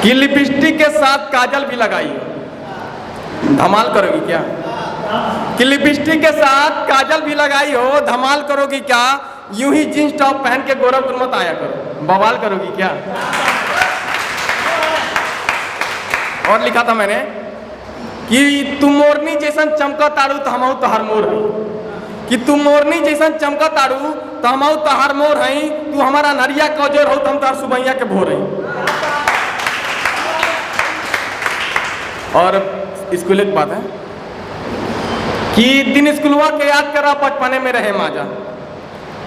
कि लिपस्टिक के साथ काजल भी लगाई हो, धमाल करोगी क्या? कि लिपस्टिक के साथ काजल भी लगाई हो, धमाल करोगी क्या? यूं ही जींस टॉप पहन के गोरखपुर मत आया करो, बवाल करोगी क्या? और लिखा था मैंने कि तुम मोरनी जैसन चमका तारू तो हम तोहर मोर है, कि तुम मोरनी जैसन चमका तारू तो हम तोहर मोर है, तू हमारा नरिया कौजोर हो तो हम तोहर सुबैया के भोर है। और स्कूल एक बात है कि दिन स्कूलवा के याद करा बचपने में रहे माजा,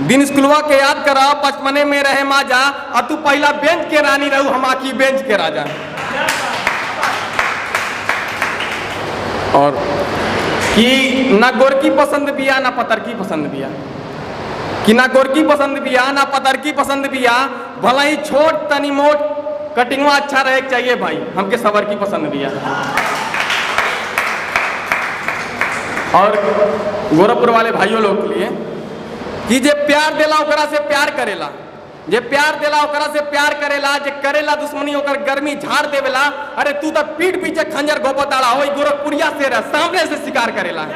दिन स्कूलवा के याद करा बचपने में रहे माजा, और तू पहला बेंच के रानी रहू, हम आखी बेंच के राजा। और कि ना गोरकी पसंद बिया ना पतरकी पसंद बिया, कि ना गोरकी पसंद बिया ना पतरकी पसंद बिया, भला ही छोट तनी मोट कटिंगवा अच्छा रहे चाहिए भाई, हमके सबर की पसंद बिया। और गोरखपुर वाले भाइयों लोग के लिए कि जे प्यार देला ओकरा से प्यार करेला, जे प्यार देला ओकरा से प्यार करेला, जे करेला दुश्मनी ओकर गर्मी झाड़ देवेला। अरे तू तो पीठ पीछे खंजर गोपताड़ा हो, गोरखपुरिया से रह, सामने से शिकार करेला।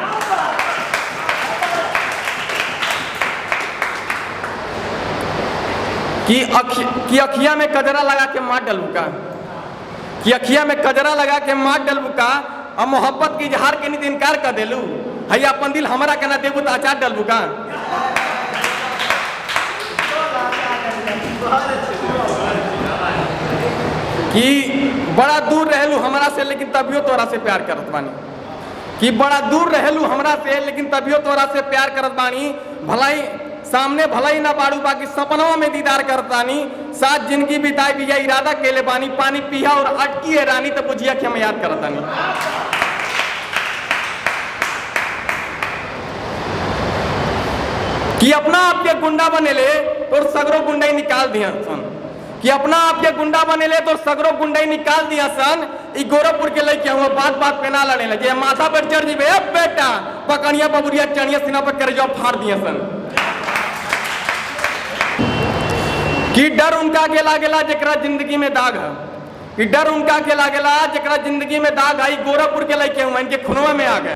कि अखिया में कजरा लगा के मार डलू का, कि अखिया में कजरा लगा के मार डलू का, और मोहब्बत की इजहार के नहीं इनकार कर देलू, है अपन दिल हमारा कहना देबू तो आचार डलू का। कि बड़ा दूर रहलू हमरा से लेकिन तभियो तोरा से प्यार करत बानी, कि बड़ा दूर रहलू हमरा से लेकिन तभियो तोरा से प्यार करत बानी, भलाई सामने भलाई ना बाड़ू बाकी सपनों में दीदार करतानी, साथ जिंदगी बिताई भी इरादा केले बानी, पानी पिया और अटकी है रानी तो बुझिया कि हम याद करतानी। कि अपना आपके गुंडा बनेले तो सगरो गुंडाई निकाल दिया सन, कि अपना आपके गुंडा बनेले तो सगरो गुंडाई निकाल दिया सन। ई गोरखपुर के लइके हुआ बात बात पे ना लड़ने लगे, माथा पर चढ़ जीबे बेटा पकड़िया बबुरिया चढ़िया सीना पर कर जाओ फाड़ दिया सन। कि डर उनका के लागेला जकरा जिंदगी में दाग है, कि डर उनका के लागेला जकरा जिंदगी में दाग आई। गोरखपुर के लइके हुआ इनके खुनवा में आ गए।